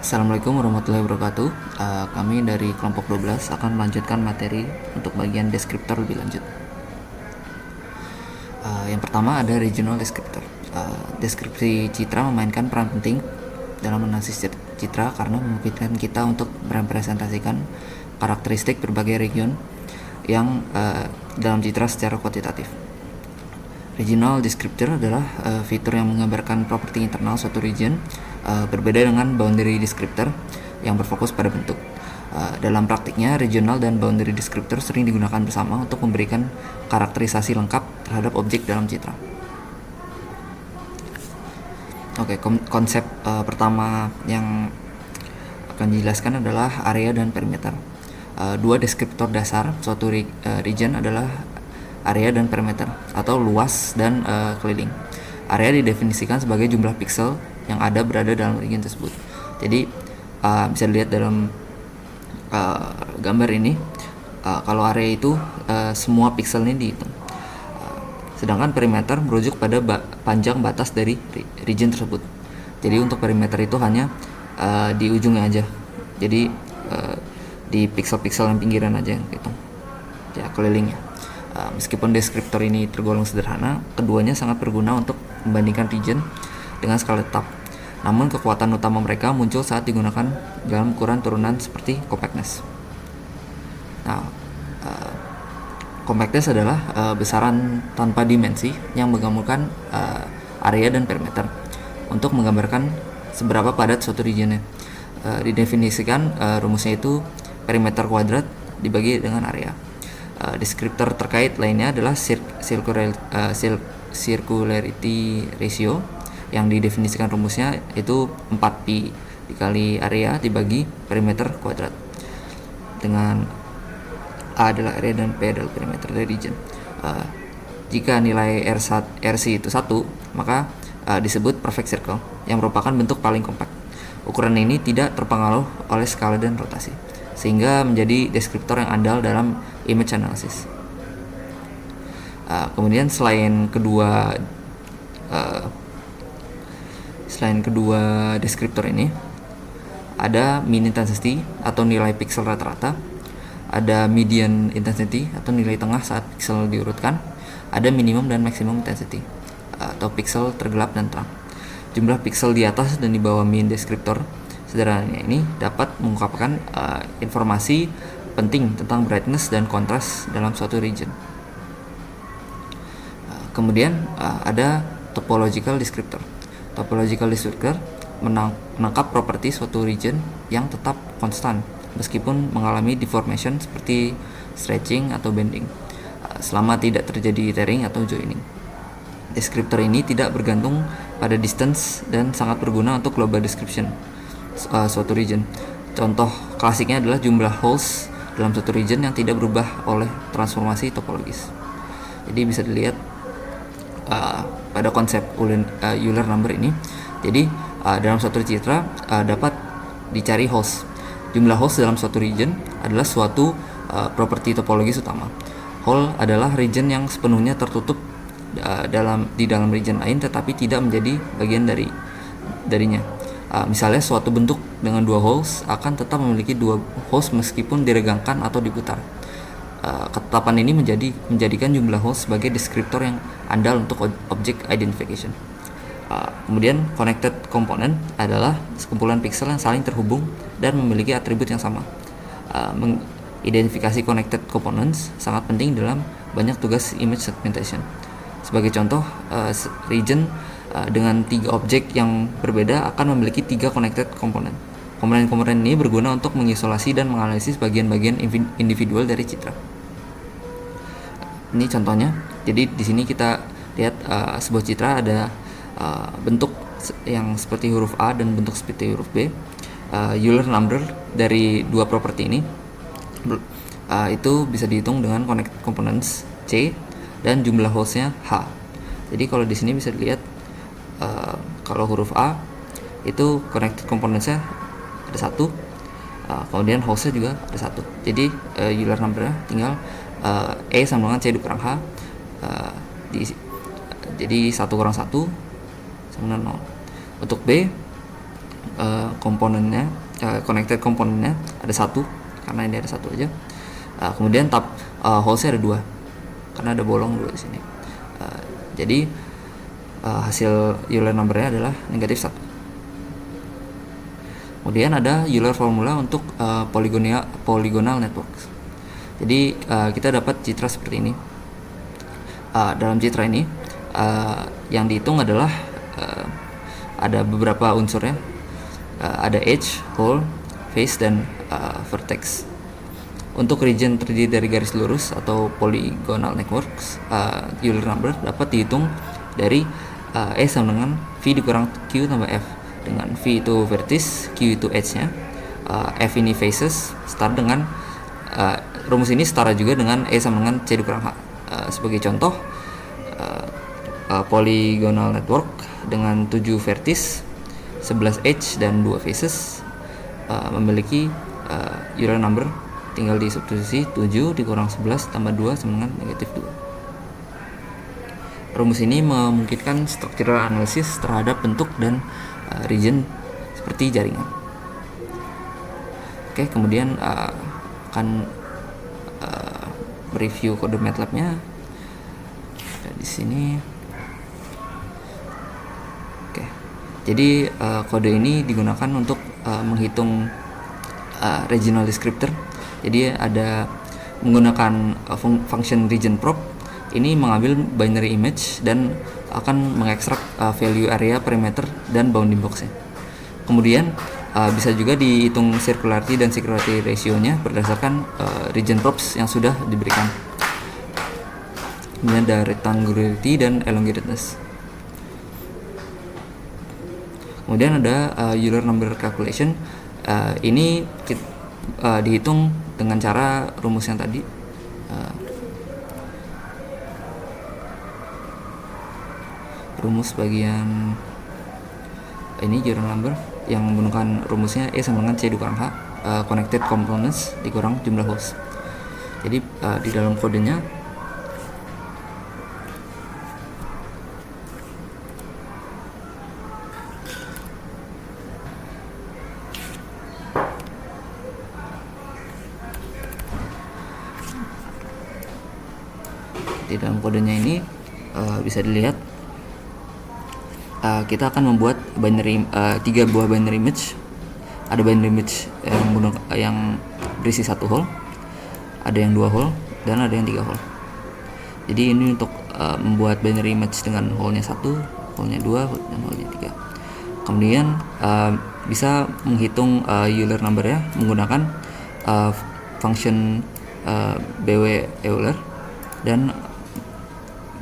Assalamualaikum warahmatullahi wabarakatuh. Kami dari kelompok 12 akan melanjutkan materi untuk bagian deskriptor lebih lanjut. Yang pertama ada regional descriptor. Deskripsi citra memainkan peran penting dalam analisis citra karena memungkinkan kita untuk merepresentasikan karakteristik berbagai region yang dalam citra secara kuantitatif. Regional descriptor adalah fitur yang menggambarkan properti internal suatu region, berbeda dengan boundary descriptor yang berfokus pada bentuk. Dalam praktiknya, regional dan boundary descriptor sering digunakan bersama untuk memberikan karakterisasi lengkap terhadap objek dalam citra. Oke, konsep pertama yang akan dijelaskan adalah area dan perimeter. Dua deskriptor dasar suatu region adalah area dan perimeter atau luas dan keliling. Area didefinisikan sebagai jumlah piksel yang berada dalam region tersebut. Jadi bisa dilihat dalam gambar ini, kalau area itu semua piksel ini dihitung. Sedangkan perimeter merujuk pada panjang batas dari region tersebut. Jadi untuk perimeter itu hanya di ujungnya aja. Jadi di piksel-piksel yang pinggiran aja gitu. Ya, kelilingnya. Meskipun deskriptor ini tergolong sederhana, keduanya sangat berguna untuk membandingkan region dengan skala tetap. Namun kekuatan utama mereka muncul saat digunakan dalam ukuran turunan seperti compactness. Nah, compactness adalah besaran tanpa dimensi yang menggabungkan area dan perimeter untuk menggambarkan seberapa padat suatu regionnya. Didefinisikan rumusnya itu perimeter kuadrat dibagi dengan area. Deskriptor terkait lainnya adalah circularity ratio yang didefinisikan rumusnya itu 4pi dikali area dibagi perimeter kuadrat, dengan A adalah area dan P adalah perimeter dari region. Jika nilai RC itu 1, maka disebut perfect circle yang merupakan bentuk paling kompak. Ukuran ini tidak terpengaruh oleh skala dan rotasi, sehingga menjadi deskriptor yang andal dalam image analysis. Kemudian selain kedua deskriptor ini, ada mean intensity atau nilai pixel rata-rata, ada median intensity atau nilai tengah saat pixel diurutkan, ada minimum dan maximum intensity atau pixel tergelap dan terang. Jumlah pixel di atas dan di bawah mean deskriptor sederhananya ini dapat mengungkapkan informasi penting tentang brightness dan kontras dalam suatu region. Kemudian ada topological descriptor. Topological descriptor menangkap properti suatu region yang tetap konstan meskipun mengalami deformation seperti stretching atau bending, selama tidak terjadi tearing atau joining. Deskriptor ini tidak bergantung pada distance dan sangat berguna untuk global description suatu region. Contoh klasiknya adalah jumlah holes dalam suatu region yang tidak berubah oleh transformasi topologis. Jadi bisa dilihat pada konsep Euler number ini. Jadi dalam suatu citra dapat dicari holes. Jumlah holes dalam suatu region adalah suatu properti topologis utama. Hole adalah region yang sepenuhnya tertutup di dalam region lain tetapi tidak menjadi bagian darinya. Misalnya suatu bentuk dengan dua holes akan tetap memiliki dua holes meskipun diregangkan atau diputar. Ketetapan ini menjadikan jumlah holes sebagai deskriptor yang andal untuk object identification. Kemudian connected component adalah sekumpulan piksel yang saling terhubung dan memiliki atribut yang sama. Mengidentifikasi connected components sangat penting dalam banyak tugas image segmentation. Sebagai contoh, region dengan 3 objek yang berbeda akan memiliki 3 connected komponen. Komponen-komponen ini berguna untuk mengisolasi dan menganalisis bagian-bagian individual dari citra. Ini contohnya. Jadi di sini kita lihat sebuah citra ada bentuk yang seperti huruf A dan bentuk seperti huruf B. Euler number dari dua properti ini itu bisa dihitung dengan connected components C dan jumlah holes-nya H. Jadi kalau di sini bisa dilihat kalau huruf A itu connected components-nya ada 1, kemudian holes-nya juga ada 1. Jadi Euler number-nya tinggal E sama dengan C dikurang H, jadi 1 kurang 1 sama dengan 0. Untuk B komponennya, connected komponennya ada satu, karena ini ada satu aja. Kemudian tab holes-nya ada dua, karena ada bolong dua di sini. Jadi hasil Euler number-nya adalah negatif 1. Kemudian ada Euler formula untuk polygonal network. Jadi kita dapat citra seperti ini. Dalam citra ini yang dihitung adalah ada beberapa unsurnya. Ada edge, hole, face, dan vertex. Untuk region terdiri dari garis lurus atau polygonal networks, Euler number dapat dihitung dari E sama dengan V dikurang Q tambah F, dengan V itu vertex, Q itu edge-nya, F ini faces. Start dengan rumus ini setara juga dengan E sama dengan C dikurang H. Sebagai contoh, polygonal network dengan 7 vertex, 11 edge, dan 2 faces memiliki Euler number tinggal di substitusi 7 dikurang 11 tambah 2 sama dengan negatif 2. Rumus ini memungkinkan structural analysis terhadap bentuk dan region seperti jaringan. Oke, kemudian akan review kode MATLAB-nya di sini. Oke, jadi kode ini digunakan untuk menghitung regional descriptor. Jadi ada menggunakan function region prop. Ini mengambil binary image dan akan mengekstrak value area, perimeter, dan bounding box-nya. Kemudian bisa juga dihitung circularity dan security ratio-nya berdasarkan region props yang sudah diberikan. Kemudian ada rectangularity dan elongatedness. Kemudian ada Euler number calculation. Ini dihitung dengan cara rumus yang tadi. Rumus bagian ini Euler number yang menggunakan rumusnya E sama dengan C dikurang H, connected components dikurang jumlah holes. Jadi di dalam kodenya ini bisa dilihat kita akan membuat binary 3 buah binary image. Ada binary image yang berisi 1 hole, ada yang 2 hole, dan ada yang 3 hole. Jadi ini untuk membuat binary image dengan hole-nya 1, hole-nya 2, dan hole-nya 3. Kemudian bisa menghitung Euler number-nya menggunakan function BW Euler dan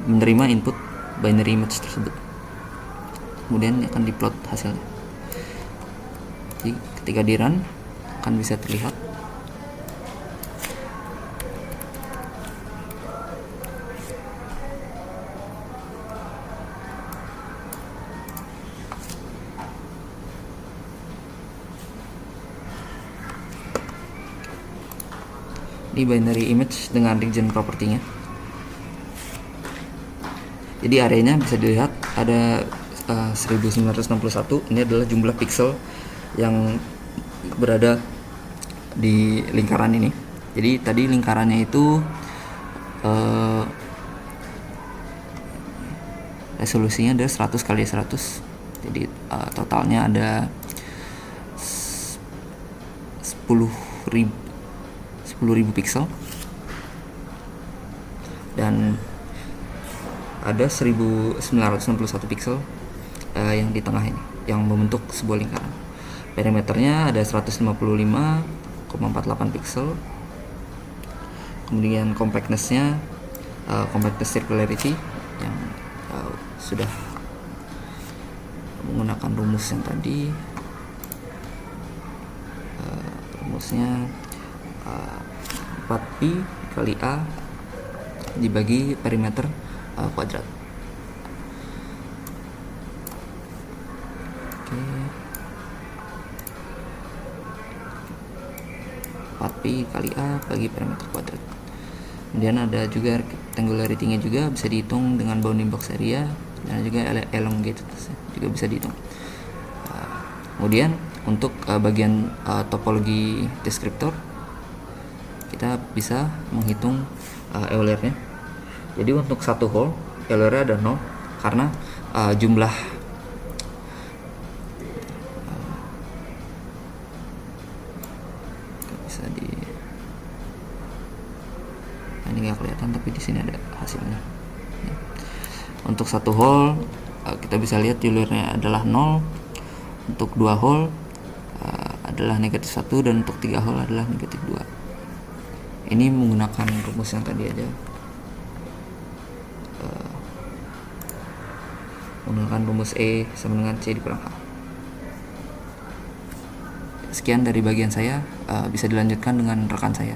menerima input binary image tersebut. Kemudian akan diplot hasilnya. Jadi ketika di run akan bisa terlihat di binary image dengan region property-nya. Jadi areanya bisa dilihat ada 1961. Ini adalah jumlah pixel yang berada di lingkaran ini. Jadi tadi lingkarannya itu resolusinya ada 100 kali 100. Jadi totalnya ada 10.000 pixel dan ada 1961 pixel yang di tengah ini yang membentuk sebuah lingkaran. Perimeternya ada 155,48 pixel. Kemudian compactness-nya compactness circularity yang sudah menggunakan rumus yang tadi. Rumusnya 4pi kali A dibagi perimeter kuadrat. Oke. 4pi kali A bagi perimeter kuadrat. Kemudian ada juga rectangularity-nya juga bisa dihitung dengan bounding box area dan juga elongated juga bisa dihitung. Kemudian untuk bagian topologi deskriptor, kita bisa menghitung Euler-nya. Jadi untuk satu hole Euler-nya ada 0 karena jumlah bisa di ini nggak kelihatan tapi di sini ada hasilnya. Untuk satu hole kita bisa lihat Euler-nya adalah 0, untuk 2 hole adalah negatif 1, dan untuk 3 hole adalah negatif 2. Ini menggunakan rumus yang tadi aja, menggunakan rumus E sama dengan C dikurang A. Sekian dari bagian saya, bisa dilanjutkan dengan rekan saya.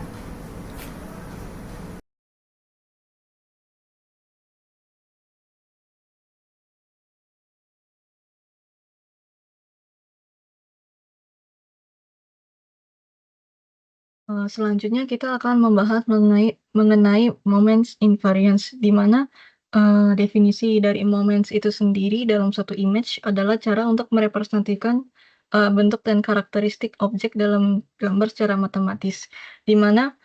Selanjutnya kita akan membahas mengenai moments invariance, di mana definisi dari moments itu sendiri dalam suatu image adalah cara untuk merepresentasikan bentuk dan karakteristik objek dalam gambar secara matematis, di mana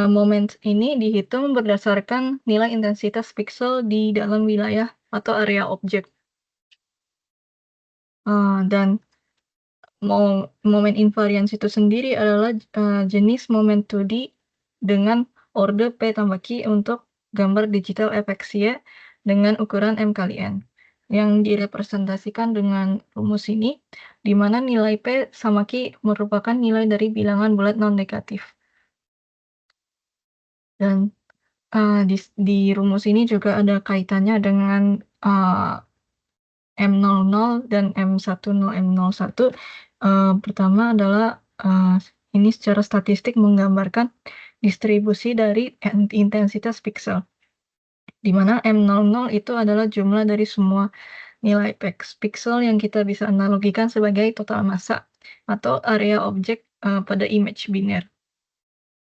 moments ini dihitung berdasarkan nilai intensitas pixel di dalam wilayah atau area objek. Dan momen invariance itu sendiri adalah jenis momen 2D dengan orde P tambah Q untuk gambar digital FXY dengan ukuran M kali N, yang direpresentasikan dengan rumus ini, di mana nilai P sama Q merupakan nilai dari bilangan bulat non-negatif. Dan di rumus ini juga ada kaitannya dengan M00 dan M10, M01. Pertama adalah ini secara statistik menggambarkan distribusi dari intensitas pixel, di mana M00 itu adalah jumlah dari semua nilai pixel yang kita bisa analogikan sebagai total massa atau area objek pada image biner.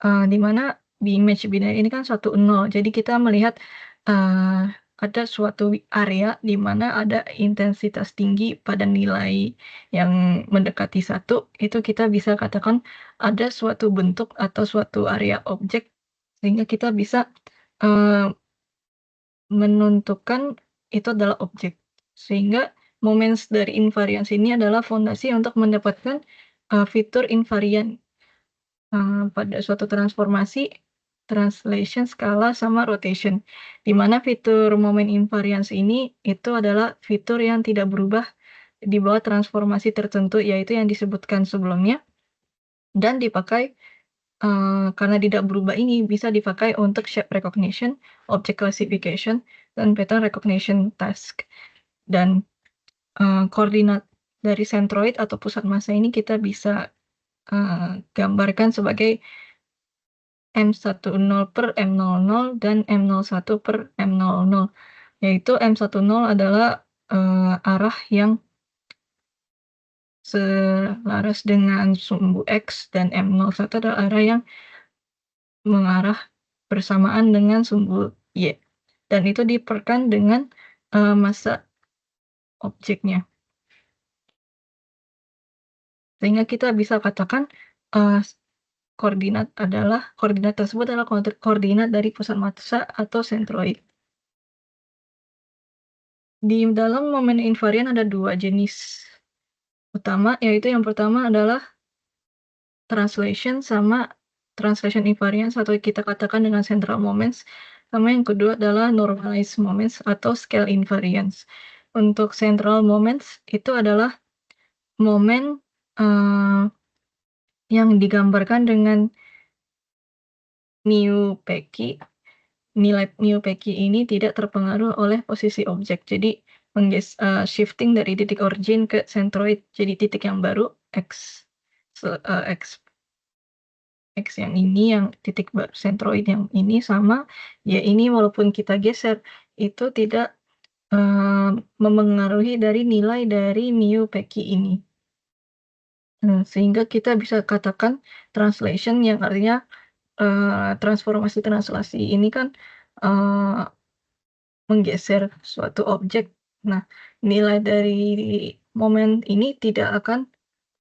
Di mana di image biner ini kan 1, 0, jadi kita melihat ada suatu area di mana ada intensitas tinggi pada nilai yang mendekati 1, itu kita bisa katakan ada suatu bentuk atau suatu area objek, sehingga kita bisa menentukan itu adalah objek. Sehingga moments dari invariance ini adalah fondasi untuk mendapatkan fitur invarian pada suatu transformasi, translation, skala, sama rotation, di mana fitur momen invariance ini itu adalah fitur yang tidak berubah di bawah transformasi tertentu, yaitu yang disebutkan sebelumnya, dan dipakai karena tidak berubah ini bisa dipakai untuk shape recognition, object classification, dan pattern recognition task. Dan koordinat dari centroid atau pusat massa ini kita bisa gambarkan sebagai M10 per M00 dan M01 per M00, yaitu M10 adalah arah yang selaras dengan sumbu X, dan M01 adalah arah yang mengarah bersamaan dengan sumbu Y, dan itu diperkan dengan massa objeknya. Sehingga kita bisa katakan koordinat tersebut adalah koordinat dari pusat massa atau centroid. Di dalam momen invarian ada 2 jenis utama, yaitu yang pertama adalah translation invariance atau kita katakan dengan central moments, sama yang kedua adalah normalized moments atau scale invariance. Untuk central moments itu adalah momen yang digambarkan dengan mu pq. Nilai mu pq ini tidak terpengaruh oleh posisi objek, jadi shifting dari titik origin ke centroid, jadi titik yang baru X yang ini, yang titik centroid yang ini, sama ya ini walaupun kita geser itu tidak memengaruhi dari nilai dari mu pq ini. Sehingga kita bisa katakan translation, yang artinya transformasi translasi ini kan menggeser suatu objek. Nah, nilai dari momen ini tidak akan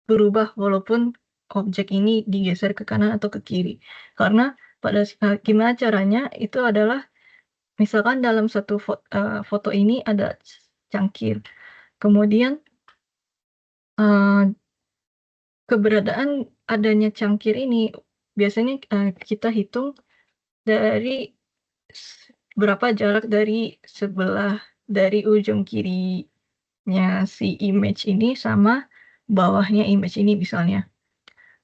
berubah walaupun objek ini digeser ke kanan atau ke kiri. Karena gimana caranya itu adalah misalkan dalam satu foto ini ada cangkir, kemudian keberadaan adanya cangkir ini biasanya kita hitung dari berapa jarak dari sebelah dari ujung kirinya si image ini sama bawahnya image ini misalnya.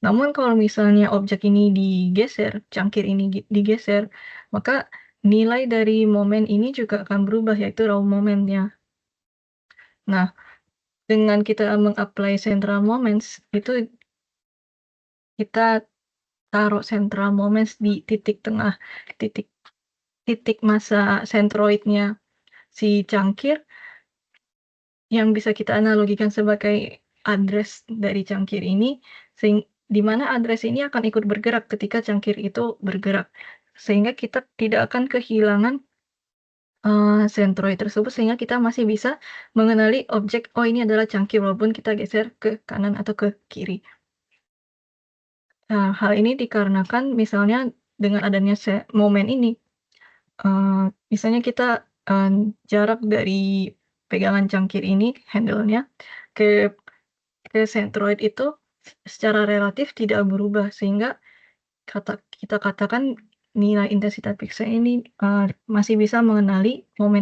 Namun kalau misalnya objek ini digeser, cangkir ini digeser, maka nilai dari momen ini juga akan berubah, yaitu raw momennya. Nah, dengan kita meng-apply central moments, itu kita taruh central moments di titik tengah, titik masa centroidnya si cangkir, yang bisa kita analogikan sebagai address dari cangkir ini, di mana address ini akan ikut bergerak ketika cangkir itu bergerak, sehingga kita tidak akan kehilangan centroid tersebut, sehingga kita masih bisa mengenali objek, oh ini adalah cangkir walaupun kita geser ke kanan atau ke kiri. Nah, hal ini dikarenakan misalnya dengan adanya momen ini, misalnya kita jarak dari pegangan cangkir ini, handle-nya, ke centroid itu secara relatif tidak berubah, sehingga kita katakan nilai intensitas pixel ini masih bisa mengenali momen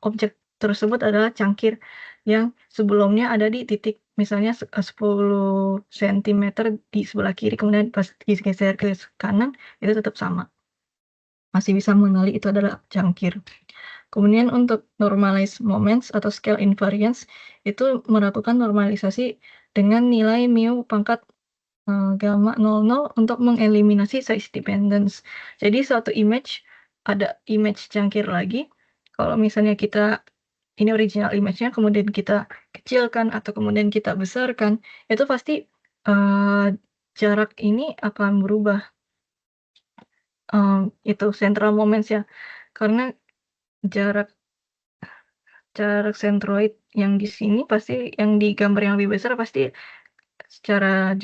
objek tersebut adalah cangkir yang sebelumnya ada di titik misalnya 10 cm di sebelah kiri, kemudian pas digeser ke kanan itu tetap sama, masih bisa mengenali itu adalah cangkir. Kemudian untuk normalize moments atau scale invariance itu melakukan normalisasi dengan nilai mu pangkat gamma 00 untuk mengeliminasi size dependence. Jadi suatu image, ada image cangkir lagi, kalau misalnya ini original image-nya, kemudian kita kecilkan atau kemudian kita besarkan, itu pasti jarak ini akan berubah. Itu central moments ya, karena jarak centroid yang di sini pasti, yang di gambar yang lebih besar pasti secara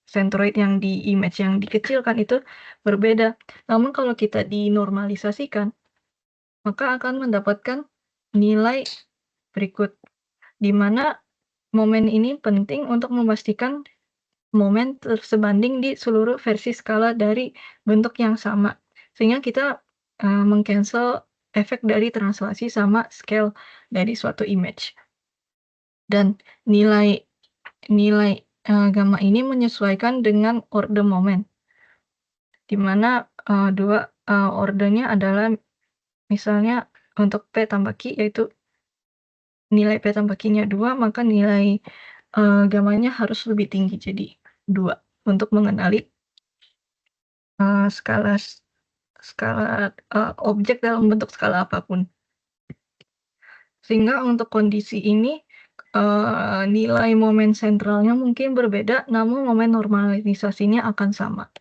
centroid yang di image yang dikecilkan itu berbeda. Namun kalau kita dinormalisasikan, maka akan mendapatkan nilai berikut, di mana momen ini penting untuk memastikan momen tersebanding di seluruh versi skala dari bentuk yang sama, sehingga kita meng-cancel efek dari translasi sama scale dari suatu image. Dan nilai gamma ini menyesuaikan dengan order moment, di mana ordernya adalah misalnya untuk P tambah Q, yaitu nilai P tambah Q-nya 2, maka nilai gammanya harus lebih tinggi, jadi 2, untuk mengenali skala objek dalam bentuk skala apapun. Sehingga untuk kondisi ini nilai momen sentralnya mungkin berbeda, namun momen normalisasinya akan sama.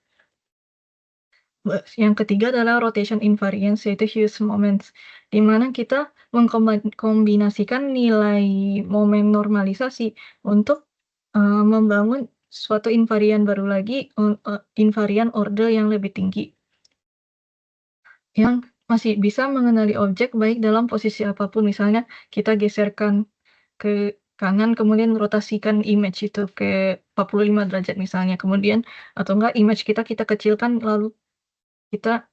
Yang ketiga adalah rotation invariance, yaitu Hughes moments, di mana kita mengkombinasikan nilai momen normalisasi untuk membangun suatu invarian baru lagi, invarian order yang lebih tinggi, yang masih bisa mengenali objek baik dalam posisi apapun. Misalnya kita geserkan ke kanan, kemudian rotasikan image itu ke 45 derajat misalnya, kemudian atau enggak image kita kecilkan lalu kita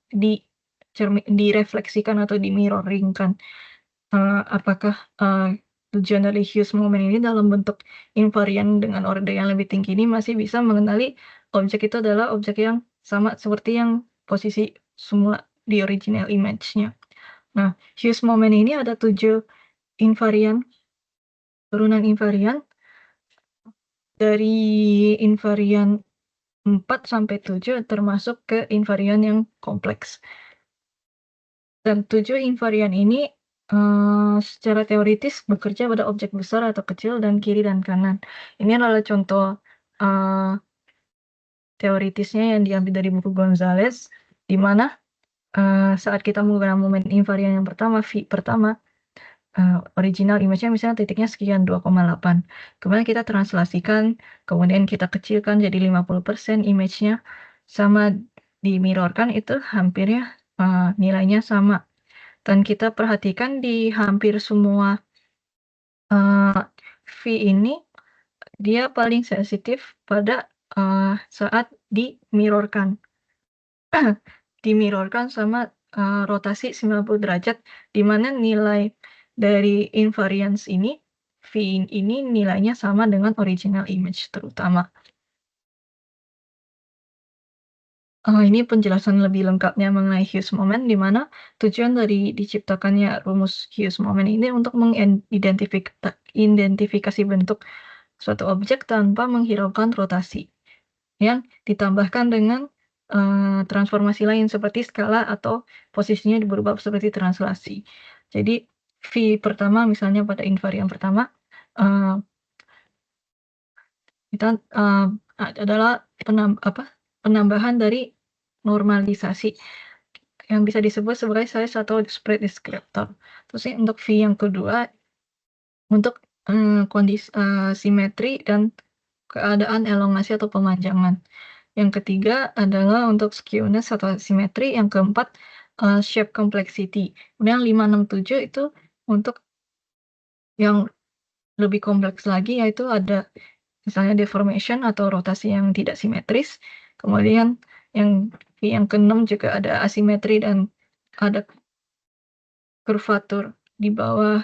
direfleksikan atau di-mirroring-kan. Apakah tujuan dari Hughes moment ini dalam bentuk invarian dengan order yang lebih tinggi ini masih bisa mengenali objek itu adalah objek yang sama seperti yang posisi semula di original image-nya. Nah, Hughes moment ini ada 7 invarian, turunan invarian, dari invarian 4 sampai 7 termasuk ke invarian yang kompleks. Dan 7 invarian ini secara teoritis bekerja pada objek besar atau kecil dan kiri dan kanan. Ini adalah contoh teoritisnya yang diambil dari buku Gonzalez, di mana saat kita menggunakan momen invarian yang pertama, V pertama, original image-nya misalnya titiknya sekian 2,8. Kemudian kita translasikan, kemudian kita kecilkan jadi 50% image-nya, sama di-mirror-kan itu hampirnya nilainya sama. Dan kita perhatikan di hampir semua V ini, dia paling sensitif pada saat di-mirror-kan. Di-mirror-kan sama rotasi 90 derajat, di mana nilai dari invariance ini, V ini nilainya sama dengan original image terutama. Ini penjelasan lebih lengkapnya mengenai Hughes moment, di mana tujuan dari diciptakannya rumus Hughes moment ini untuk mengidentifikasi bentuk suatu objek tanpa menghiraukan rotasi, yang ditambahkan dengan transformasi lain seperti skala atau posisinya berubah seperti translasi. Jadi V pertama misalnya pada invarian pertama kita adalah penambahan dari normalisasi yang bisa disebut sebagai size atau spread descriptor. Terus untuk V yang kedua untuk kondisi simetri dan keadaan elongasi atau pemanjangan. Yang ketiga adalah untuk skewness atau simetri, yang keempat shape complexity. Kemudian 5, 6, 7 itu untuk yang lebih kompleks lagi, yaitu ada misalnya deformation atau rotasi yang tidak simetris. Kemudian yang keenam juga ada asimetri dan ada kurvatur di bawah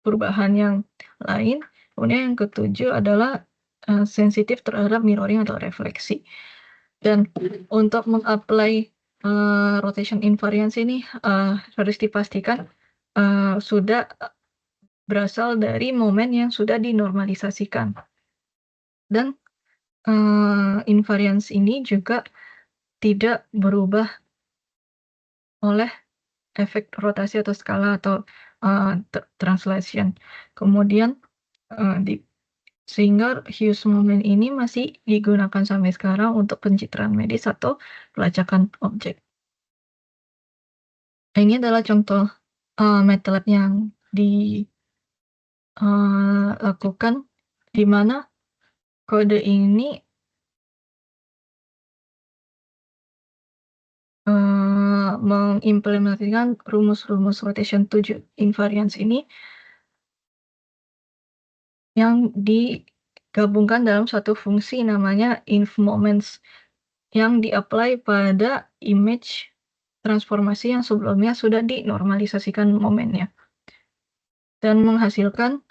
perubahan yang lain. Kemudian yang ketujuh adalah sensitif terhadap mirroring atau refleksi. Dan untuk mengapply rotation invariance ini harus dipastikan sudah berasal dari momen yang sudah dinormalisasikan. Dan invariance ini juga tidak berubah oleh efek rotasi atau skala atau translation. Kemudian sehingga Hughes moment ini masih digunakan sampai sekarang untuk pencitraan medis atau pelacakan objek. Ini adalah contoh MATLAB yang dilakukan di mana kode ini mengimplementasikan rumus-rumus rotation 7 invariance ini yang digabungkan dalam satu fungsi namanya infmoments yang di-apply pada image transformasi yang sebelumnya sudah dinormalisasikan momennya dan menghasilkan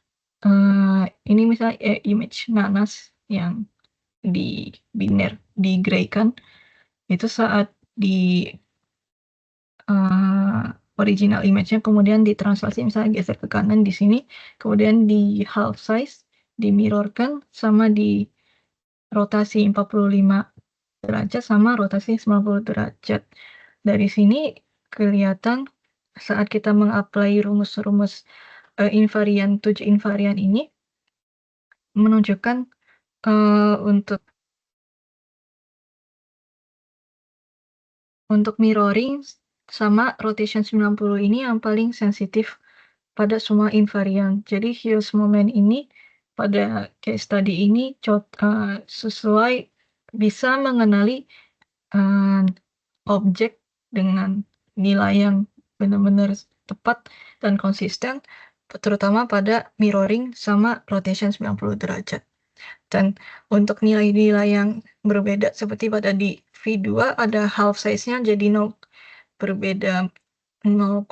ini misalnya image nanas yang di biner di-gray-kan itu saat di original image-nya kemudian ditranslasi misalnya geser ke kanan di sini, kemudian di half size, di-mirror-kan sama di rotasi 45 derajat sama rotasi 90 derajat. Dari sini kelihatan saat kita mengapply rumus-rumus invarian 7 invarian ini menunjukkan untuk mirroring sama rotation 90 ini yang paling sensitif pada semua invarian. Jadi Hughes moment ini pada case study ini sesuai bisa mengenali objek dengan nilai yang benar-benar tepat dan konsisten, terutama pada mirroring sama rotation 90 derajat. Dan untuk nilai-nilai yang berbeda seperti pada di V2 ada half size-nya jadi berbeda 0,0214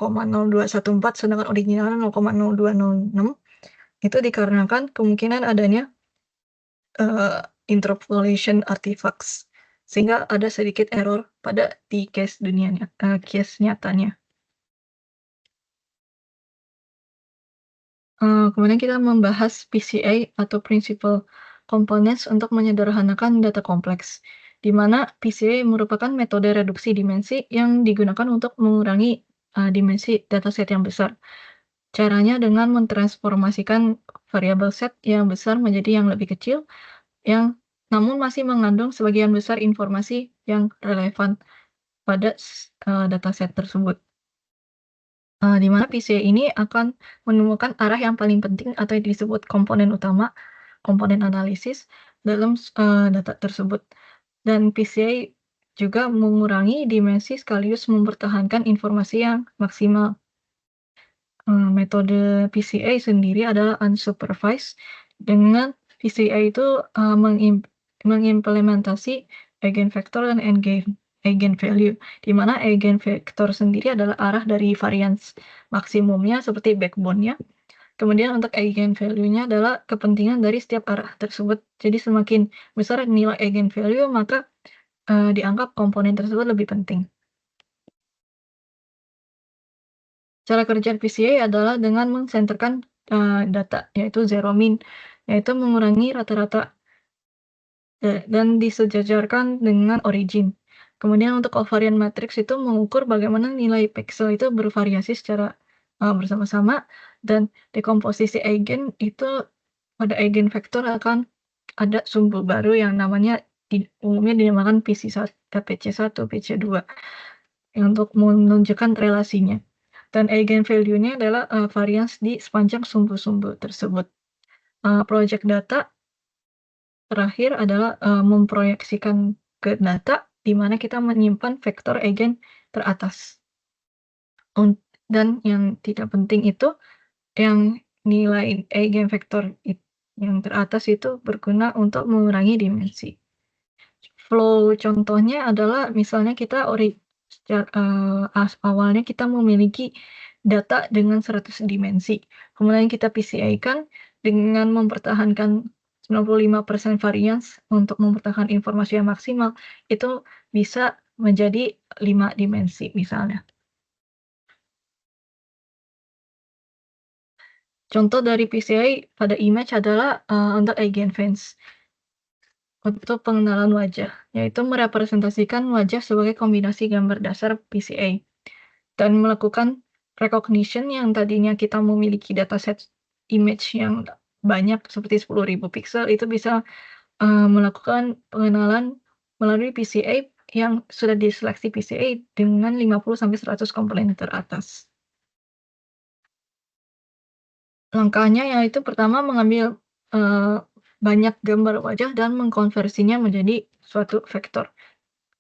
sedangkan originalnya 0,0206. Itu dikarenakan kemungkinan adanya interpolation artifacts sehingga ada sedikit error pada di case nyatanya. Kemudian kita membahas PCA atau Principal Components untuk menyederhanakan data kompleks, di mana PCA merupakan metode reduksi dimensi yang digunakan untuk mengurangi dimensi dataset yang besar. Caranya dengan mentransformasikan variabel set yang besar menjadi yang lebih kecil, yang namun masih mengandung sebagian besar informasi yang relevan pada dataset tersebut. di mana PCA ini akan menemukan arah yang paling penting atau yang disebut komponen utama, komponen analisis dalam data tersebut. Dan PCA juga mengurangi dimensi sekaligus mempertahankan informasi yang maksimal. Metode PCA sendiri adalah unsupervised, dengan PCA itu mengimplementasi eigenvektor dan eigenvalue, di mana eigenvektor sendiri adalah arah dari varians maksimumnya seperti backbone-nya. Kemudian untuk eigenvalue-nya adalah kepentingan dari setiap arah tersebut. Jadi semakin besar nilai eigenvalue, maka dianggap komponen tersebut lebih penting. Cara kerja PCA adalah dengan mensenterkan data, yaitu zero min, yaitu mengurangi rata-rata dan disejajarkan dengan origin. Kemudian untuk covariant matrix itu mengukur bagaimana nilai pixel itu bervariasi secara bersama-sama, dan dekomposisi eigen itu pada eigenvektor akan ada sumbu baru yang namanya umumnya dinamakan PC1, PC1, PC2 untuk menunjukkan relasinya. Dan eigenvalue-nya adalah varians di sepanjang sumbu-sumbu tersebut. Project data terakhir adalah memproyeksikan ke data, di mana kita menyimpan vektor eigen teratas. Dan yang tidak penting itu, yang nilai eigenvektor yang teratas itu berguna untuk mengurangi dimensi. Flow contohnya adalah misalnya kita awalnya kita memiliki data dengan 100 dimensi, kemudian kita PCA-kan dengan mempertahankan 95% varians untuk mempertahankan informasi yang maksimal, itu bisa menjadi 5 dimensi misalnya. Contoh dari PCA pada image adalah untuk eigenfence. Untuk pengenalan wajah, yaitu merepresentasikan wajah sebagai kombinasi gambar dasar PCA, dan melakukan recognition yang tadinya kita memiliki dataset image yang banyak seperti 10.000 pixel, itu bisa melakukan pengenalan melalui PCA yang sudah diseleksi PCA dengan 50-100 komponen teratas. Langkahnya yaitu pertama mengambil banyak gambar wajah dan mengkonversinya menjadi suatu vektor.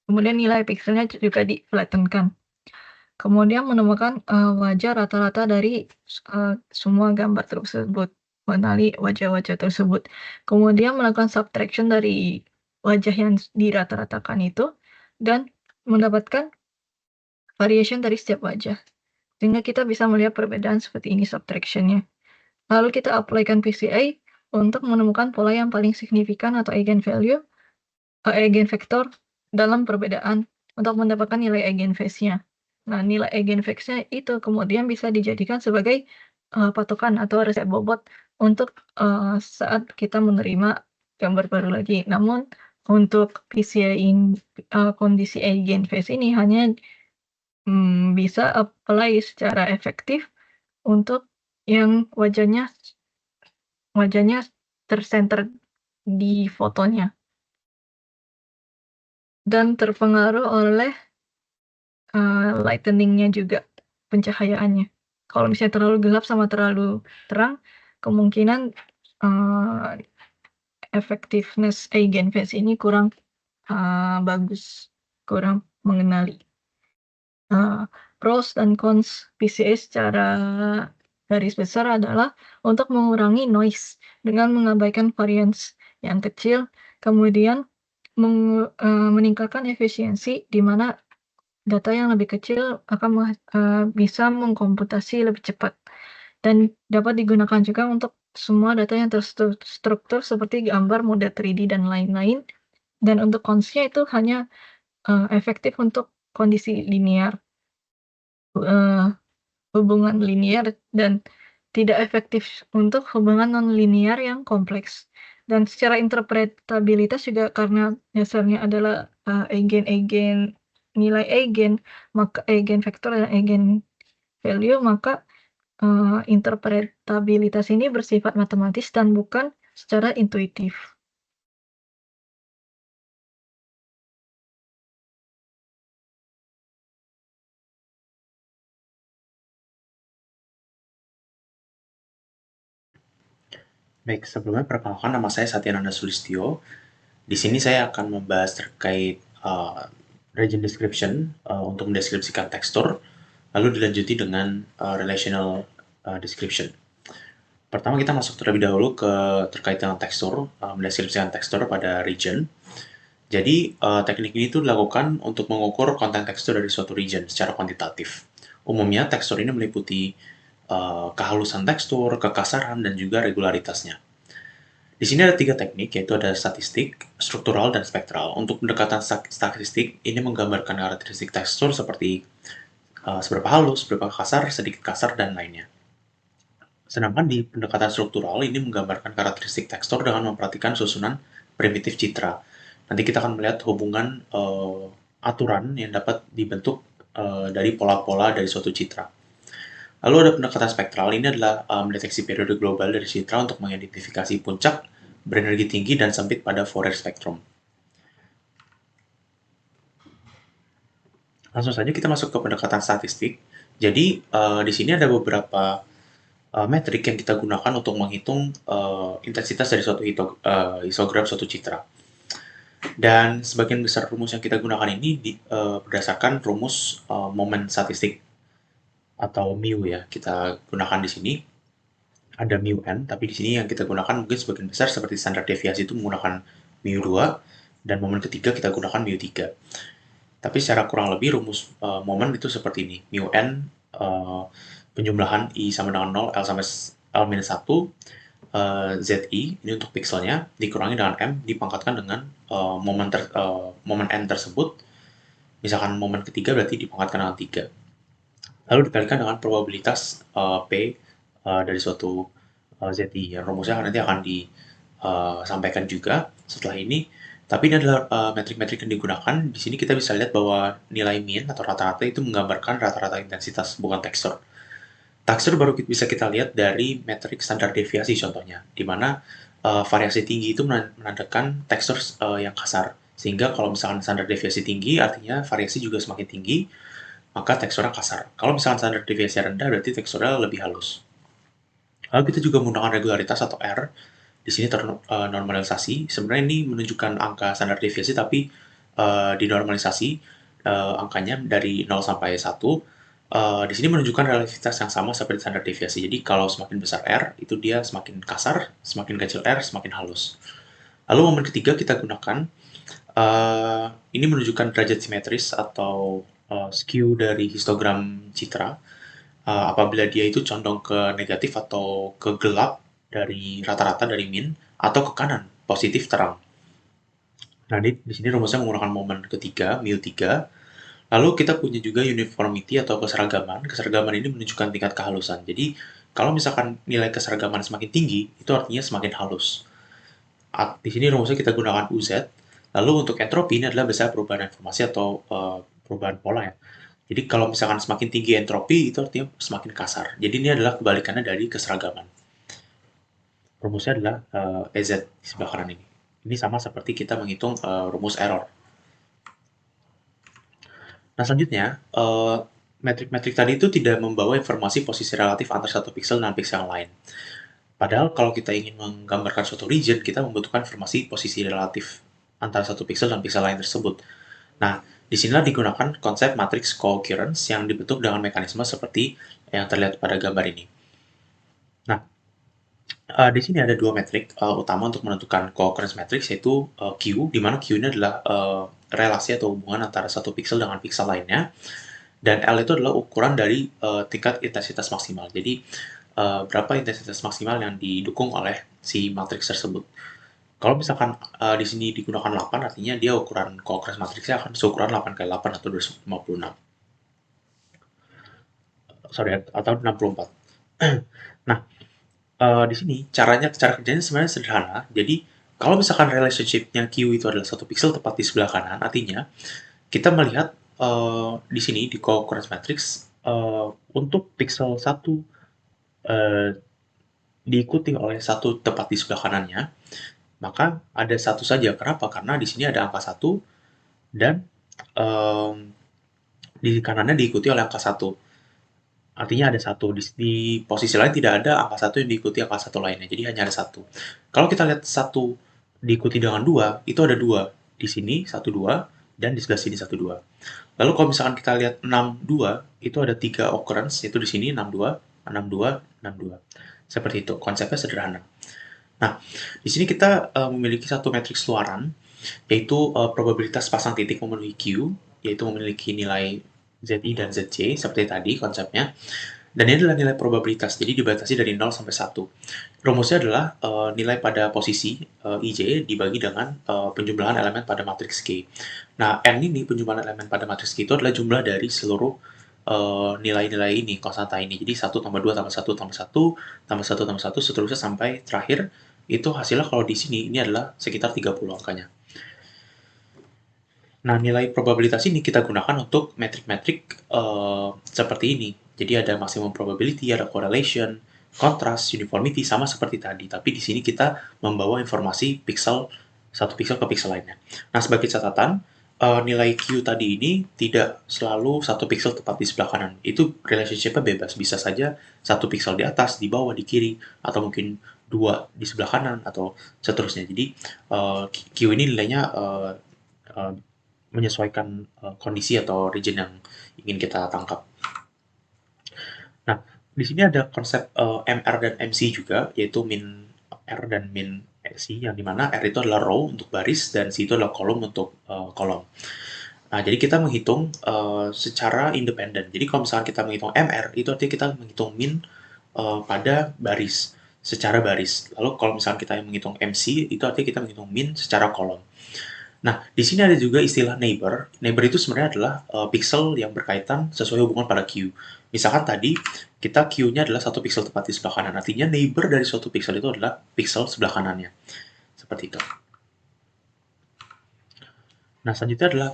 Kemudian nilai pixelnya juga di-flattenkan. Kemudian menemukan wajah rata-rata dari semua gambar tersebut, mengenali wajah-wajah tersebut. Kemudian melakukan subtraction dari wajah yang dirata-ratakan itu, dan mendapatkan variation dari setiap wajah. Sehingga kita bisa melihat perbedaan seperti ini subtraction-nya. Lalu kita apply-kan PCA untuk menemukan pola yang paling signifikan atau eigenvektor dalam perbedaan untuk mendapatkan nilai eigenphase-nya. Nah, nilai eigenphase-nya itu kemudian bisa dijadikan sebagai patokan atau resep bobot untuk saat kita menerima gambar baru lagi. Namun untuk PCA kondisi eigenphase ini hanya bisa apply secara efektif untuk yang wajahnya tercenter di fotonya dan terpengaruh oleh lightening-nya juga, pencahayaannya. Kalau misalnya terlalu gelap sama terlalu terang, kemungkinan effectiveness eigenphase ini kurang bagus, kurang mengenali. Pros dan cons PCA secara garis besar adalah untuk mengurangi noise dengan mengabaikan varians yang kecil, kemudian meningkatkan efisiensi, di mana data yang lebih kecil akan bisa mengkomputasi lebih cepat, dan dapat digunakan juga untuk semua data yang terstruktur seperti gambar, model 3D, dan lain-lain. Dan untuk cons-nya itu hanya efektif untuk kondisi linear, hubungan linear, dan tidak efektif untuk hubungan non-linear yang kompleks. Dan secara interpretabilitas juga karena dasarnya adalah nilai eigen, maka eigenvektor dan eigenvalue, maka interpretabilitas ini bersifat matematis dan bukan secara intuitif. Baik, sebelumnya perkenalkan nama saya Satyananda Sulistyo. Di sini saya akan membahas terkait region description untuk mendeskripsikan tekstur, lalu dilanjuti dengan relational description. Pertama kita masuk terlebih dahulu ke terkait dengan tekstur, mendeskripsikan tekstur pada region. Jadi teknik ini tuh dilakukan untuk mengukur konten tekstur dari suatu region secara kuantitatif. Umumnya tekstur ini meliputi kehalusan tekstur, kekasaran, dan juga regularitasnya. Di sini ada tiga teknik, yaitu ada statistik, struktural, dan spektral. Untuk pendekatan statistik, ini menggambarkan karakteristik tekstur seperti seberapa halus, seberapa kasar, sedikit kasar, dan lainnya. Sedangkan di pendekatan struktural, ini menggambarkan karakteristik tekstur dengan memperhatikan susunan primitif citra. Nanti kita akan melihat hubungan aturan yang dapat dibentuk dari pola-pola dari suatu citra. Lalu ada pendekatan spektral, ini adalah mendeteksi periode global dari citra untuk mengidentifikasi puncak berenergi tinggi dan sempit pada Fourier spectrum. Langsung saja kita masuk ke pendekatan statistik. Jadi di sini ada beberapa metrik yang kita gunakan untuk menghitung intensitas dari suatu histogram suatu citra. Dan sebagian besar rumus yang kita gunakan ini berdasarkan rumus momen statistik atau mu ya, kita gunakan di sini. Ada mu n, tapi di sini yang kita gunakan mungkin sebagian besar seperti standar deviasi itu menggunakan mu 2, dan momen ketiga kita gunakan mu 3. Tapi secara kurang lebih rumus momen itu seperti ini. Mu n penjumlahan i sama dengan 0, L sampai L minus 1, ZI, ini untuk pixelnya, dikurangi dengan M, dipangkatkan dengan momen n tersebut. Misalkan momen ketiga berarti dipangkatkan dengan 3. Lalu dikalikan dengan probabilitas P dari suatu ZI. Ya, rumusnya nanti akan disampaikan juga setelah ini. Tapi ini adalah metrik-metrik yang digunakan. Di sini kita bisa lihat bahwa nilai mean atau rata-rata itu menggambarkan rata-rata intensitas, bukan tekstur. Tekstur baru bisa kita lihat dari metrik standar deviasi contohnya, di mana variasi tinggi itu menandakan tekstur yang kasar. Sehingga kalau misalkan standar deviasi tinggi, artinya variasi juga semakin tinggi, maka teksturnya kasar. Kalau misalkan standar deviasi rendah, berarti teksturnya lebih halus. Lalu kita juga menggunakan regularitas atau R. Di sini ternormalisasi. Sebenarnya ini menunjukkan angka standar deviasi, tapi dinormalisasi angkanya dari 0 sampai 1. Di sini menunjukkan relativitas yang sama seperti standar deviasi. Jadi kalau semakin besar R, itu dia semakin kasar, semakin kecil R, semakin halus. Lalu momen ketiga kita gunakan, ini menunjukkan derajat simetris atau skew dari histogram citra. Apabila dia itu condong ke negatif atau ke gelap dari rata-rata dari min, atau ke kanan, positif terang. Nah, di sini rumusnya menggunakan momen ketiga, mu 3. Lalu kita punya juga uniformity atau keseragaman. Keseragaman ini menunjukkan tingkat kehalusan. Jadi, kalau misalkan nilai keseragaman semakin tinggi, itu artinya semakin halus. Di sini rumusnya kita gunakan UZ. Lalu untuk entropi ini adalah biasanya perubahan informasi atau perubahan pola ya. Jadi kalau misalkan semakin tinggi entropi, itu artinya semakin kasar. Jadi ini adalah kebalikannya dari keseragaman. Rumusnya adalah EZ di sebelah kanan ini. Ini sama seperti kita menghitung rumus error. Nah selanjutnya, metrik-metrik tadi itu tidak membawa informasi posisi relatif antara satu pixel dan pixel yang lain. Padahal kalau kita ingin menggambarkan suatu region, kita membutuhkan informasi posisi relatif antara satu pixel dan pixel lain tersebut. Nah, disinilah digunakan konsep matrix co-occurrence yang dibentuk dengan mekanisme seperti yang terlihat pada gambar ini. Nah, di sini ada dua metrik utama untuk menentukan co-occurrence matrix, yaitu Q, di mana Q ini adalah relasi atau hubungan antara satu pixel dengan pixel lainnya, dan L itu adalah ukuran dari tingkat intensitas maksimal. Jadi, berapa intensitas maksimal yang didukung oleh si matriks tersebut. Kalau misalkan di sini digunakan 8, artinya dia ukuran co-occurrence matriksnya akan seukuran 8 kali 8 atau 256. Sorry, atau 64. Nah, di sini cara kerjanya sebenarnya sederhana. Jadi, kalau misalkan relationship-nya Q itu adalah satu pixel tepat di sebelah kanan, artinya kita melihat di sini di co-occurrence matrix untuk pixel 1 diikuti oleh satu tepat di sebelah kanannya, maka ada satu saja. Kenapa? Karena di sini ada angka 1 dan di kanannya diikuti oleh angka 1. Artinya ada satu di posisi lain tidak ada angka 1 yang diikuti angka 1 lainnya. Jadi hanya ada satu. Kalau kita lihat 1 diikuti dengan 2, itu ada 2. Di sini 1 2 dan di sebelah sini 1 2. Lalu kalau misalkan kita lihat 6 2, itu ada 3 occurrence, yaitu di sini 6 2, 6 2, 6 2. Seperti itu. Konsepnya sederhana. Nah, di sini kita memiliki satu matriks luaran, yaitu probabilitas pasang titik memenuhi Q, yaitu memiliki nilai ZI dan ZJ, seperti tadi konsepnya. Dan ini adalah nilai probabilitas, jadi dibatasi dari 0 sampai 1. Rumusnya adalah nilai pada posisi IJ dibagi dengan penjumlahan elemen pada matriks Q. Nah, N ini penjumlahan elemen pada matriks Q itu adalah jumlah dari seluruh nilai-nilai ini, konstanta ini. Jadi 1 tambah 2 tambah 1 tambah 1 tambah 1 tambah 1 seterusnya sampai terakhir. Itu hasilnya kalau di sini ini adalah sekitar 30 angkanya. Nah, nilai probabilitas ini kita gunakan untuk metrik-metrik seperti ini. Jadi ada maximum probability, ada correlation, contrast, uniformity, sama seperti tadi. Tapi di sini kita membawa informasi pixel, satu pixel ke pixel lainnya. Nah, sebagai catatan, nilai Q tadi ini tidak selalu satu pixel tepat di sebelah kanan. Itu relationship-nya bebas. Bisa saja satu pixel di atas, di bawah, di kiri, atau mungkin dua di sebelah kanan, atau seterusnya. Jadi, Q ini nilainya menyesuaikan kondisi atau region yang ingin kita tangkap. Nah, di sini ada konsep MR dan MC juga, yaitu min R dan min C, yang dimana R itu adalah row untuk baris dan C itu adalah kolom untuk kolom. Nah, jadi kita menghitung secara independen. Jadi kalau misalkan kita menghitung MR, itu artinya kita menghitung min pada baris, secara baris. Lalu kalau misalkan kita menghitung MC, itu artinya kita menghitung min secara kolom. Nah, di sini ada juga istilah neighbor. Neighbor itu sebenarnya adalah pixel yang berkaitan sesuai hubungan pada Q. Misalkan tadi kita Q-nya adalah satu pixel tepat di sebelah kanan. Artinya neighbor dari suatu pixel itu adalah pixel sebelah kanannya. Seperti itu. Nah, selanjutnya adalah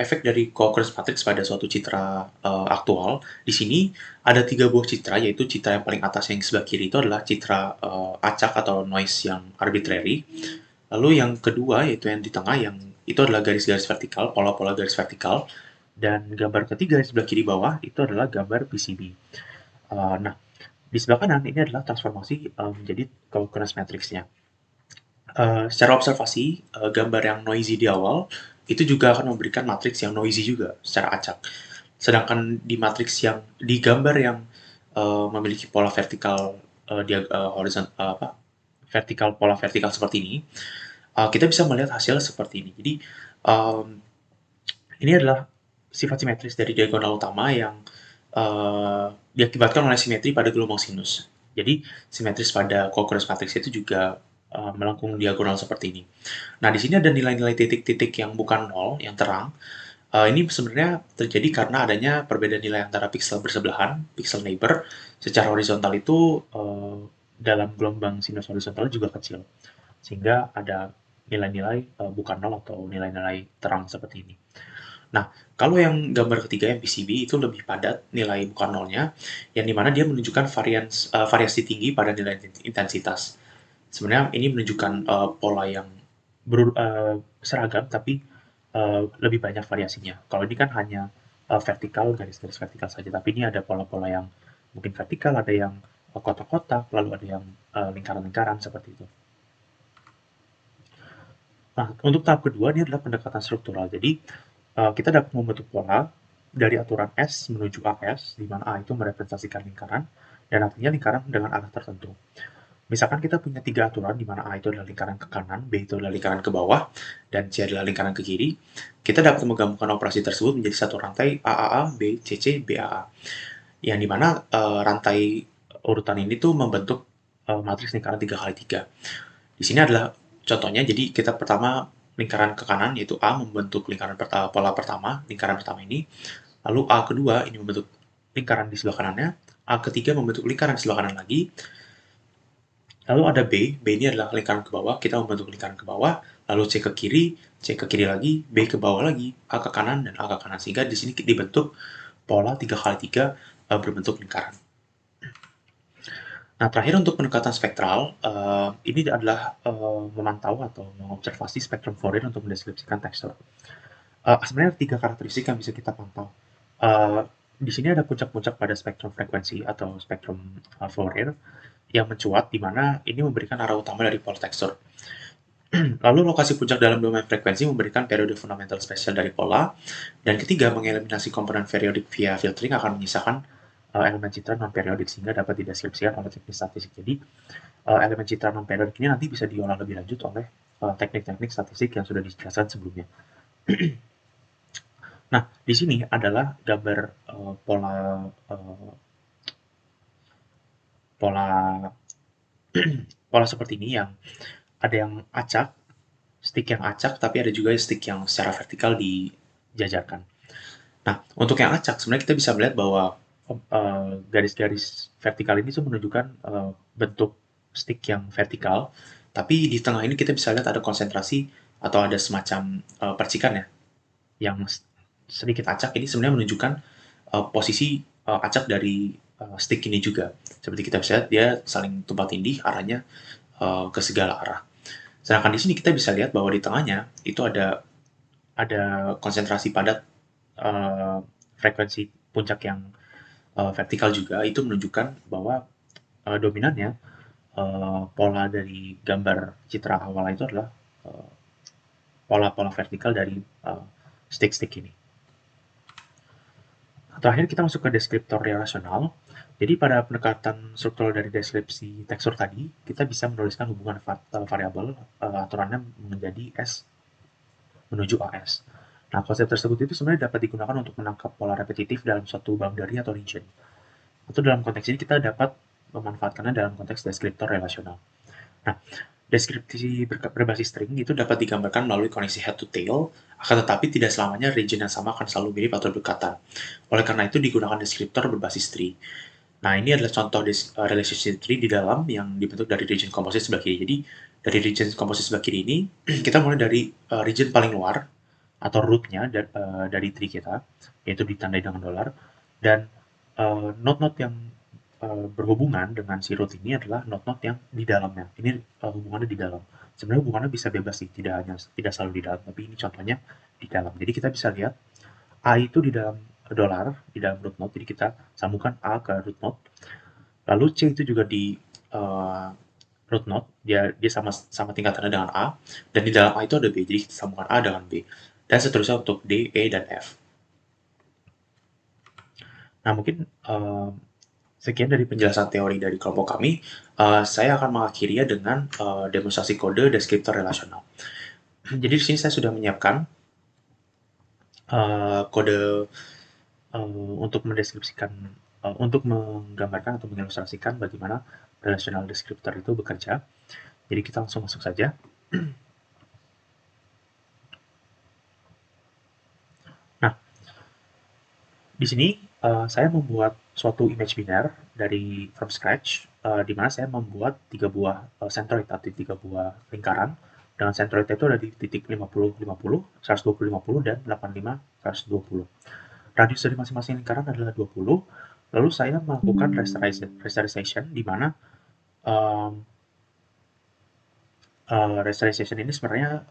efek dari co-occurrence matrix pada suatu citra aktual. Di sini ada 3 buah citra, yaitu citra yang paling atas yang sebelah kiri itu adalah citra acak atau noise yang arbitrary. Lalu yang kedua, yaitu yang di tengah, yang itu adalah garis-garis vertikal, pola-pola garis vertikal. Dan gambar ketiga di sebelah kiri bawah, itu adalah gambar PCB. Nah, di sebelah kanan, ini adalah transformasi menjadi co-occurrence matrix-nya. Secara observasi, gambar yang noisy di awal, itu juga akan memberikan matriks yang noisy juga, secara acak. Sedangkan di matriks yang, di gambar yang memiliki pola vertikal, pola vertikal seperti ini, kita bisa melihat hasil seperti ini. Jadi, ini adalah sifat simetris dari diagonal utama yang diakibatkan oleh simetri pada gelombang sinus. Jadi, simetris pada co-occurrence matrix itu juga melengkung diagonal seperti ini. Nah, di sini ada nilai-nilai titik-titik yang bukan nol, yang terang. Ini sebenarnya terjadi karena adanya perbedaan nilai antara pixel bersebelahan, pixel neighbor, secara horizontal itu dalam gelombang sinus horizontal juga kecil. Sehingga ada nilai-nilai bukan nol atau nilai-nilai terang seperti ini. Nah, kalau yang gambar ketiga yang PCB itu lebih padat nilai bukan nolnya, yang dimana dia menunjukkan variasi tinggi pada nilai intensitas. Sebenarnya ini menunjukkan pola yang seragam, tapi lebih banyak variasinya. Kalau ini kan hanya vertikal, garis-garis vertikal saja, tapi ini ada pola-pola yang mungkin vertikal, ada yang kotak-kotak, lalu ada yang lingkaran-lingkaran seperti itu. Nah, untuk tahap kedua ini adalah pendekatan struktural. Jadi, kita dapat membentuk pola dari aturan S menuju AS, di mana A itu merepresentasikan lingkaran, dan artinya lingkaran dengan arah tertentu. Misalkan kita punya 3 aturan, di mana A itu adalah lingkaran ke kanan, B itu adalah lingkaran ke bawah, dan C adalah lingkaran ke kiri. Kita dapat menggabungkan operasi tersebut menjadi satu rantai AAA, B, CC, BAA. Yang dimana rantai urutan ini tuh membentuk matriks lingkaran 3x3. Di sini adalah contohnya, jadi kita pertama lingkaran ke kanan, yaitu A membentuk lingkaran pola pertama, lingkaran pertama ini. Lalu A kedua ini membentuk lingkaran di sebelah kanannya. A ketiga membentuk lingkaran di sebelah kanan lagi. Lalu ada B ini adalah lingkaran ke bawah, kita membentuk lingkaran ke bawah. Lalu C ke kiri lagi, B ke bawah lagi, A ke kanan, dan A ke kanan. Sehingga di sini dibentuk pola 3x3 berbentuk lingkaran. Nah, terakhir untuk pendekatan spektral, ini adalah memantau atau mengobservasi spektrum Fourier untuk mendeskripsikan tekstur. Sebenarnya ada 3 karakteristik yang bisa kita pantau. di sini ada puncak-puncak pada spektrum frekuensi atau spektrum Fourier yang mencuat, di mana ini memberikan arah utama dari pola tekstur. Lalu lokasi puncak dalam domain frekuensi memberikan periode fundamental spesial dari pola, dan ketiga, mengeliminasi komponen periodik via filtering akan menyisakan elemen citra non-periodik sehingga dapat dideskripsikan oleh teknik statistik. Jadi, elemen citra non-periodik ini nanti bisa diolah lebih lanjut oleh teknik-teknik statistik yang sudah dijelaskan sebelumnya. Nah, di sini adalah gambar pola pola seperti ini yang ada yang acak, stick yang acak, tapi ada juga stick yang secara vertikal dijajarkan. Nah, untuk yang acak, sebenarnya kita bisa melihat bahwa garis-garis vertikal ini tuh menunjukkan bentuk stick yang vertikal, tapi di tengah ini kita bisa lihat ada konsentrasi atau ada semacam percikan ya, yang sedikit acak ini sebenarnya menunjukkan posisi acak dari stick ini juga. Seperti kita bisa lihat, dia saling tumpang tindih arahnya ke segala arah. Sedangkan di sini kita bisa lihat bahwa di tengahnya itu ada konsentrasi padat frekuensi puncak yang vertikal juga, itu menunjukkan bahwa dominannya pola dari gambar citra awal itu adalah pola-pola vertikal dari stick-stick ini. Terakhir kita masuk ke deskriptor relasional. Jadi pada pendekatan struktural dari deskripsi tekstur tadi, kita bisa menuliskan hubungan variabel aturannya menjadi S menuju AS. Nah, konsep tersebut itu sebenarnya dapat digunakan untuk menangkap pola repetitif dalam suatu boundary atau region. Atau dalam konteks ini kita dapat memanfaatkannya dalam konteks deskriptor relasional. Nah, deskripsi berbasis string itu dapat digambarkan melalui koneksi head to tail, akan tetapi tidak selamanya region yang sama akan selalu mirip atau berdekatan. Oleh karena itu digunakan deskriptor berbasis tree. Nah, ini adalah contoh relationship tree di dalam yang dibentuk dari region composite sebelah kiri. Jadi, dari region composite sebelah kiri ini, kita mulai dari region paling luar, atau root-nya dari tree kita, yaitu ditandai dengan dolar, dan node-node yang berhubungan dengan si root ini adalah node-node yang di dalamnya. Ini hubungannya di dalam. Sebenarnya hubungannya bisa bebas sih, tidak selalu di dalam, tapi ini contohnya di dalam. Jadi kita bisa lihat A itu di dalam dolar, di dalam root node, jadi kita sambungkan A ke root node. Lalu C itu juga di root node, dia sama tingkatannya dengan A, dan di dalam A itu ada B, jadi kita sambungkan A dengan B. Dan seterusnya untuk D, E, dan F. Nah, mungkin sekian dari penjelasan teori dari kelompok kami. Saya akan mengakhirinya dengan demonstrasi kode deskriptor relasional. Jadi di sini saya sudah menyiapkan kode untuk mendeskripsikan, untuk menggambarkan atau mengilustrasikan bagaimana relational descriptor itu bekerja. Jadi kita langsung masuk saja. Nah, di sini saya membuat suatu image biner dari from scratch, di mana saya membuat 3 buah centroid atau 3 buah lingkaran. Dengan centroid itu ada di titik 50, 50, 120, 50, dan 85, 120. Radius dari masing-masing lingkaran adalah 20. Lalu saya melakukan rasterization, di mana rasterization ini sebenarnya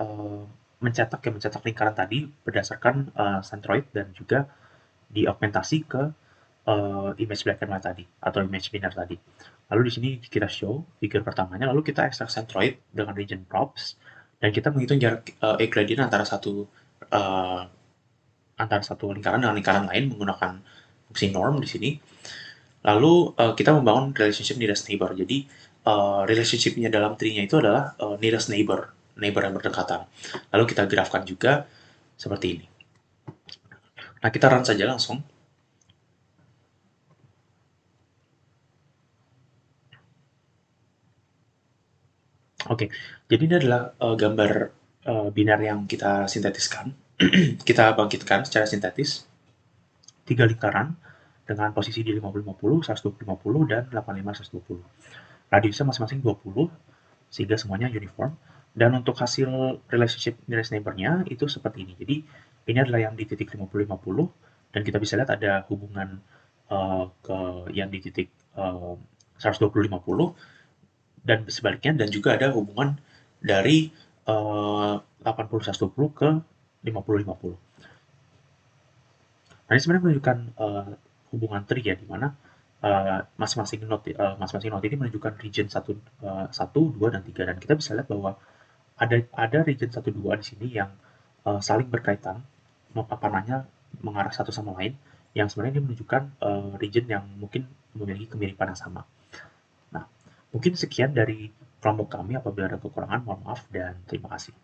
mencetak lingkaran tadi berdasarkan centroid dan juga diaugmentasi ke image black and white tadi atau image biner tadi. Lalu di sini kita show figure pertamanya, lalu kita ekstrak centroid dengan region props, dan kita menghitung jarak euclidean antara satu lingkaran dengan lingkaran lain menggunakan fungsi norm di sini. Lalu kita membangun relationship nearest neighbor. Jadi relationship-nya dalam tree-nya itu adalah nearest neighbor yang berdekatan. Lalu kita grafkan juga seperti ini. Nah, kita run saja langsung. Oke, jadi ini adalah gambar biner yang kita sintetiskan. Kita bangkitkan secara sintetis 3 lingkaran dengan posisi di 50-50, 120-50, dan 85-120. Radiusnya masing-masing 20, sehingga semuanya uniform. Dan untuk hasil relationship nearest neighbor-nya itu seperti ini. Jadi ini adalah yang di titik 50-50, dan kita bisa lihat ada hubungan ke yang di titik 120-50, dan sebaliknya, dan juga ada hubungan dari 80-120 ke 50-50. Nah, ini sebenarnya menunjukkan hubungan tree ya, di mana masing-masing node ini menunjukkan region 1, 2, dan 3, dan kita bisa lihat bahwa ada region 1, 2 di sini yang saling berkaitan, panahnya mengarah satu sama lain, yang sebenarnya ini menunjukkan region yang mungkin memiliki kemiripan yang sama. Nah, mungkin sekian dari kelompok kami. Apabila ada kekurangan, mohon maaf dan terima kasih.